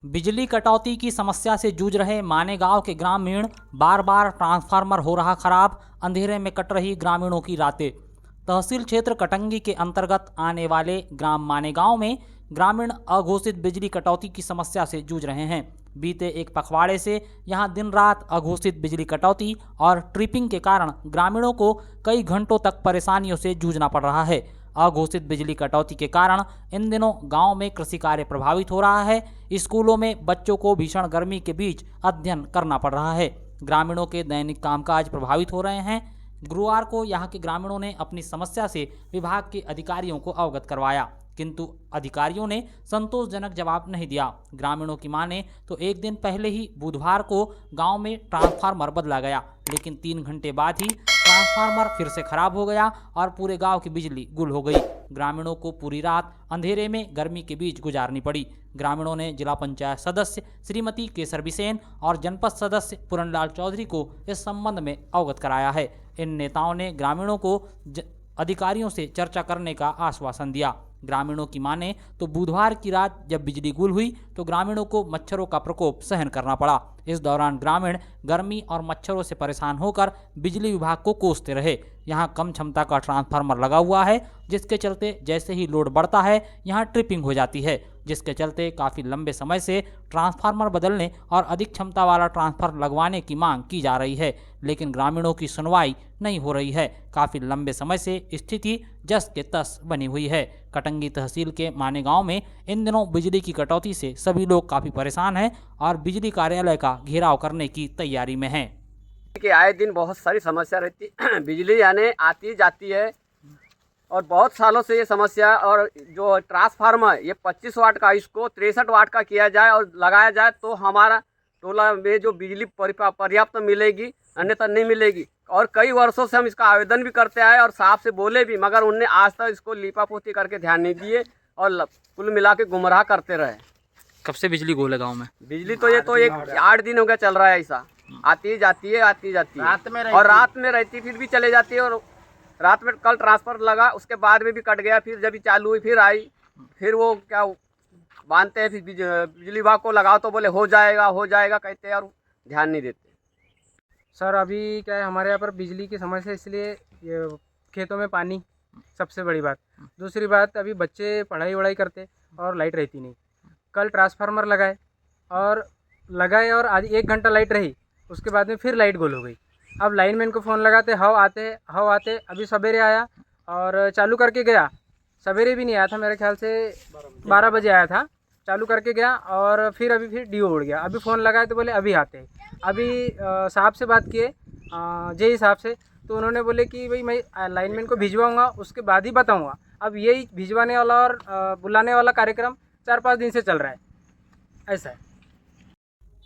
बिजली कटौती की समस्या से जूझ रहे मानेगांव के ग्रामीण, बार बार ट्रांसफार्मर हो रहा खराब, अंधेरे में कट रही ग्रामीणों की रातें। तहसील क्षेत्र कटंगी के अंतर्गत आने वाले ग्राम मानेगांव में ग्रामीण अघोषित बिजली कटौती की समस्या से जूझ रहे हैं। बीते एक पखवाड़े से यहां दिन रात अघोषित बिजली कटौती और ट्रिपिंग के कारण ग्रामीणों को कई घंटों तक परेशानियों से जूझना पड़ रहा है। अघोषित बिजली कटौती के कारण इन दिनों गांव में कृषि कार्य प्रभावित हो रहा है। स्कूलों में बच्चों को भीषण गर्मी के बीच अध्ययन करना पड़ रहा है। ग्रामीणों के दैनिक कामकाज प्रभावित हो रहे हैं। गुरुवार को यहां के ग्रामीणों ने अपनी समस्या से विभाग के अधिकारियों को अवगत करवाया, किंतु अधिकारियों ने संतोषजनक जवाब नहीं दिया। ग्रामीणों की माने तो एक दिन पहले ही बुधवार को गांव में ट्रांसफार्मर बदला गया, लेकिन 3 घंटे बाद ही ट्रांसफार्मर फिर से खराब हो गया और पूरे गांव की बिजली गुल हो गई। ग्रामीणों को पूरी रात अंधेरे में गर्मी के बीच गुजारनी पड़ी। ग्रामीणों ने जिला पंचायत सदस्य श्रीमती केसर बिसेन और जनपद सदस्य पूरनलाल चौधरी को इस संबंध में अवगत कराया है। इन नेताओं ने ग्रामीणों को अधिकारियों से चर्चा करने का आश्वासन दिया। ग्रामीणों की माने तो बुधवार की रात जब बिजली गुल हुई तो ग्रामीणों को मच्छरों का प्रकोप सहन करना पड़ा। इस दौरान ग्रामीण गर्मी और मच्छरों से परेशान होकर बिजली विभाग को कोसते रहे। यहाँ कम क्षमता का ट्रांसफार्मर लगा हुआ है, जिसके चलते जैसे ही लोड बढ़ता है यहाँ ट्रिपिंग हो जाती है, जिसके चलते काफ़ी लंबे समय से ट्रांसफार्मर बदलने और अधिक क्षमता वाला ट्रांसफार्मर लगवाने की मांग की जा रही है, लेकिन ग्रामीणों की सुनवाई नहीं हो रही है। काफ़ी लंबे समय से स्थिति जस के तस बनी हुई है। कटंगी तहसील के मानेगांव में इन दिनों बिजली की कटौती से सभी लोग काफ़ी परेशान हैं और बिजली कार्यालय का घेराव करने की तैयारी में हैं। कि आए दिन बहुत सारी समस्या रहती बिजली आने आती जाती है और बहुत सालों से ये समस्या। और जो ट्रांसफार्मर ये 25 वाट का, इसको 63 वाट का किया जाए और लगाया जाए तो हमारा टोला में जो बिजली पर्याप्त मिलेगी, अन्यथा नहीं मिलेगी। और कई वर्षों से हम इसका आवेदन भी करते आए और साहब से बोले भी, मगर उनने आज तक इसको लीपापोती करके ध्यान नहीं दिए और कुल मिला के गुमराह करते रहे। कब से बिजली गोल है गाँव में? बिजली तो ये तो 8 दिन हो गया चल रहा है ऐसा, आती जाती है और रात में रहती फिर भी चले जाती है। और रात में कल ट्रांसफर लगा, उसके बाद में भी कट गया, फिर जब चालू हुई फिर आई, फिर वो क्या बांधते हैं, फिर बिजली विभाग को लगाओ तो बोले हो जाएगा कहते हैं और ध्यान नहीं देते। सर अभी क्या है, हमारे यहाँ पर बिजली की समस्या इसलिए ये खेतों में पानी सबसे बड़ी बात। दूसरी बात, अभी बच्चे पढ़ाई वढ़ाई करते और लाइट रहती नहीं। कल ट्रांसफार्मर लगाए और आज 1 घंटा लाइट रही, उसके बाद में फिर लाइट गोल हो गई। अब लाइनमैन को फ़ोन लगाते, हव आते। अभी सवेरे आया और चालू करके गया, सवेरे भी नहीं आया था, मेरे ख्याल से 12 बजे आया था, चालू करके गया और फिर डीओ उड़ गया। अभी फ़ोन लगाए तो बोले अभी आते हैं। अभी साहब से बात किए, जेई साहब से, तो उन्होंने बोले कि भाई मैं लाइनमैन को भिजवाऊँगा, उसके बाद ही बताऊँगा। अब यही भिजवाने वाला और बुलाने वाला कार्यक्रम 4-5 दिन से चल रहा है, ऐसा है।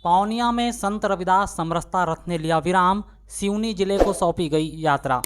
पौनिया में संत रविदास समरसता रथ ने लिया विराम, सिवनी जिले को सौंपी गई यात्रा।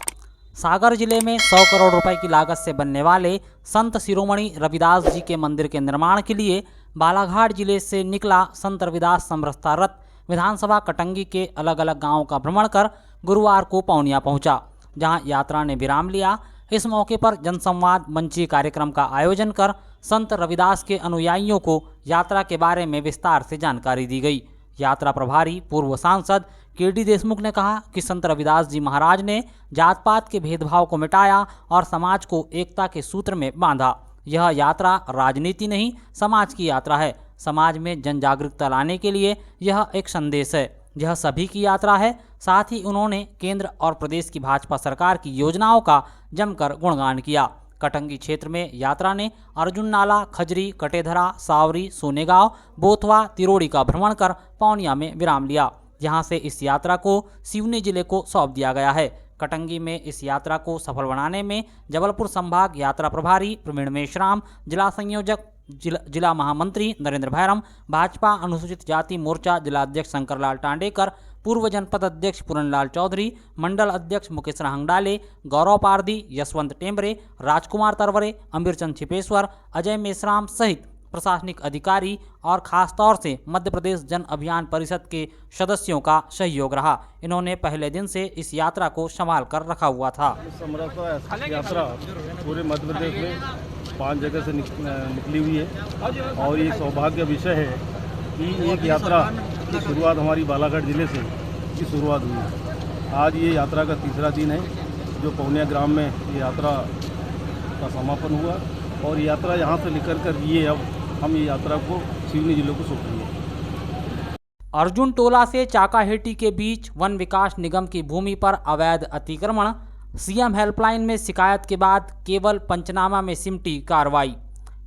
सागर जिले में 100 करोड़ रुपए की लागत से बनने वाले संत शिरोमणि रविदास जी के मंदिर के निर्माण के लिए बालाघाट जिले से निकला संत रविदास समरसता रथ विधानसभा कटंगी के अलग अलग गांवों का भ्रमण कर गुरुवार को पौनिया पहुंचा, जहां यात्रा ने विराम लिया। इस मौके पर जनसंवाद मंचीय कार्यक्रम का आयोजन कर संत रविदास के अनुयायियों को यात्रा के बारे में विस्तार से जानकारी दी गई। यात्रा प्रभारी पूर्व सांसद केडी देशमुख ने कहा कि संत रविदास जी महाराज ने जात पात के भेदभाव को मिटाया और समाज को एकता के सूत्र में बांधा। यह यात्रा राजनीति नहीं, समाज की यात्रा है। समाज में जन जागरूकता लाने के लिए यह एक संदेश है। यह सभी की यात्रा है। साथ ही उन्होंने केंद्र और प्रदेश की भाजपा सरकार की योजनाओं का जमकर गुणगान किया। कटंगी क्षेत्र में यात्रा ने अर्जुन नाला, खजरी, कटेधरा, सावरी, सोनेगांव, बोथवा, तिरोड़ी का भ्रमण कर पौनिया में विराम लिया। यहां से इस यात्रा को सिवनी जिले को सौंप दिया गया है। कटंगी में इस यात्रा को सफल बनाने में जबलपुर संभाग यात्रा प्रभारी प्रवीण मेश्राम, जिला संयोजक जिला महामंत्री नरेंद्र भैरम, भाजपा अनुसूचित जाति मोर्चा जिलाध्यक्ष शंकरलाल टांडेकर, पूर्व जनपद अध्यक्ष पूरनलाल चौधरी, मंडल अध्यक्ष मुकेश हंगडाले, गौरव पारदी, यशवंत टेम्बरे, राजकुमार तरवरे, अमीरचंद छिपेश्वर, अजय मेश्राम सहित प्रशासनिक अधिकारी और खासतौर से मध्य प्रदेश जन अभियान परिषद के सदस्यों का सहयोग रहा। इन्होंने पहले दिन से इस यात्रा को संभाल कर रखा हुआ था। समरसता यात्रा पूरे मध्य प्रदेश में 5 जगह से निकली हुई है और ये सौभाग्य विषय है कि एक यात्रा की शुरुआत हमारी बालाघाट ज़िले से की शुरुआत हुई। आज ये यात्रा का तीसरा दिन है जो पौनिया ग्राम में ये यात्रा का समापन हुआ और यात्रा यहाँ से लेकर कर ये अब हम ये यात्रा को सिवनी जिले को सौंप रही है। अर्जुन टोला से चाकाहेटी के बीच वन विकास निगम की भूमि पर अवैध अतिक्रमण, सीएम हेल्पलाइन में शिकायत के बाद केवल पंचनामा में सिमटी कार्रवाई।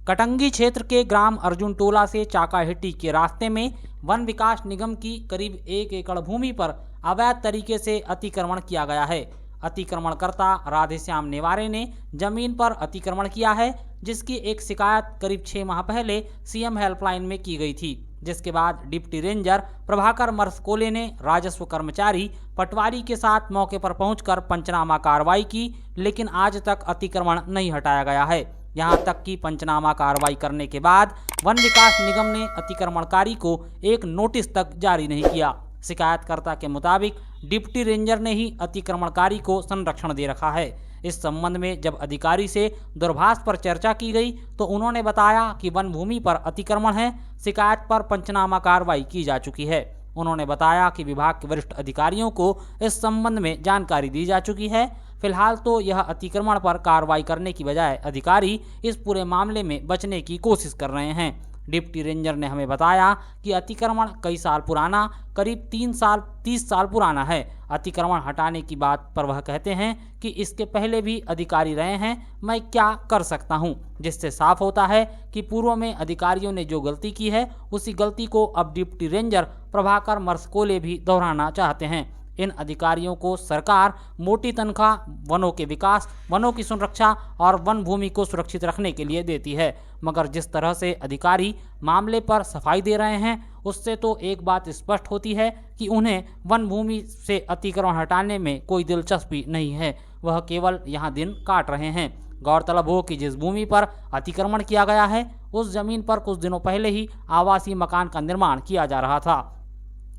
कटंगी क्षेत्र के ग्राम अर्जुन टोला से चाकाहेटी के रास्ते में वन विकास निगम की करीब 1 एकड़ भूमि पर अवैध तरीके से अतिक्रमण किया गया है। अतिक्रमणकर्ता राधेश्याम नेवारे ने जमीन पर अतिक्रमण किया है, जिसकी एक शिकायत करीब 6 माह पहले सीएम हेल्पलाइन में की गई थी, जिसके बाद डिप्टी रेंजर प्रभाकर मरसकोले ने राजस्व कर्मचारी पटवारी के साथ मौके पर पहुंचकर पंचनामा कार्रवाई की, लेकिन आज तक अतिक्रमण नहीं हटाया गया है। यहां तक कि पंचनामा कार्रवाई करने के बाद वन विकास निगम ने अतिक्रमणकारी को एक नोटिस तक जारी नहीं किया। शिकायतकर्ता के मुताबिक डिप्टी रेंजर ने ही अतिक्रमणकारी को संरक्षण दे रखा है। इस संबंध में जब अधिकारी से दूरभाष पर चर्चा की गई तो उन्होंने बताया कि वन भूमि पर अतिक्रमण है, शिकायत पर पंचनामा कार्रवाई की जा चुकी है। उन्होंने बताया कि विभाग के वरिष्ठ अधिकारियों को इस संबंध में जानकारी दी जा चुकी है। फिलहाल तो यह अतिक्रमण पर कार्रवाई करने की बजाय अधिकारी इस पूरे मामले में बचने की कोशिश कर रहे हैं। डिप्टी रेंजर ने हमें बताया कि अतिक्रमण कई साल पुराना, करीब 30 साल पुराना है। अतिक्रमण हटाने की बात पर वह कहते हैं कि इसके पहले भी अधिकारी रहे हैं, मैं क्या कर सकता हूं, जिससे साफ होता है कि पूर्व में अधिकारियों ने जो गलती की है उसी गलती को अब डिप्टी रेंजर प्रभाकर मरसकोले भी दोहराना चाहते हैं। इन अधिकारियों को सरकार मोटी तनख्वाह वनों के विकास, वनों की सुरक्षा और वन भूमि को सुरक्षित रखने के लिए देती है, मगर जिस तरह से अधिकारी मामले पर सफाई दे रहे हैं उससे तो एक बात स्पष्ट होती है कि उन्हें वन भूमि से अतिक्रमण हटाने में कोई दिलचस्पी नहीं है, वह केवल यहाँ दिन काट रहे हैं। गौरतलब हो कि जिस भूमि पर अतिक्रमण किया गया है उस जमीन पर कुछ दिनों पहले ही आवासीय मकान का निर्माण किया जा रहा था,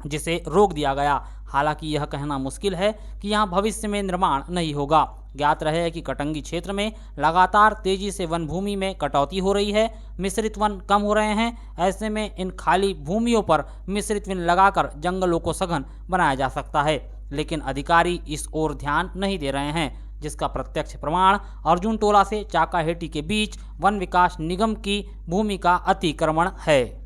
जिसे रोक दिया गया। हालांकि यह कहना मुश्किल है कि यहां भविष्य में निर्माण नहीं होगा। ज्ञात रहे कि कटंगी क्षेत्र में लगातार तेजी से वन भूमि में कटौती हो रही है, मिश्रित वन कम हो रहे हैं। ऐसे में इन खाली भूमियों पर मिश्रित वन लगाकर जंगलों को सघन बनाया जा सकता है, लेकिन अधिकारी इस ओर ध्यान नहीं दे रहे हैं, जिसका प्रत्यक्ष प्रमाण अर्जुन टोला से चाकाहेटी के बीच वन विकास निगम की भूमि का अतिक्रमण है।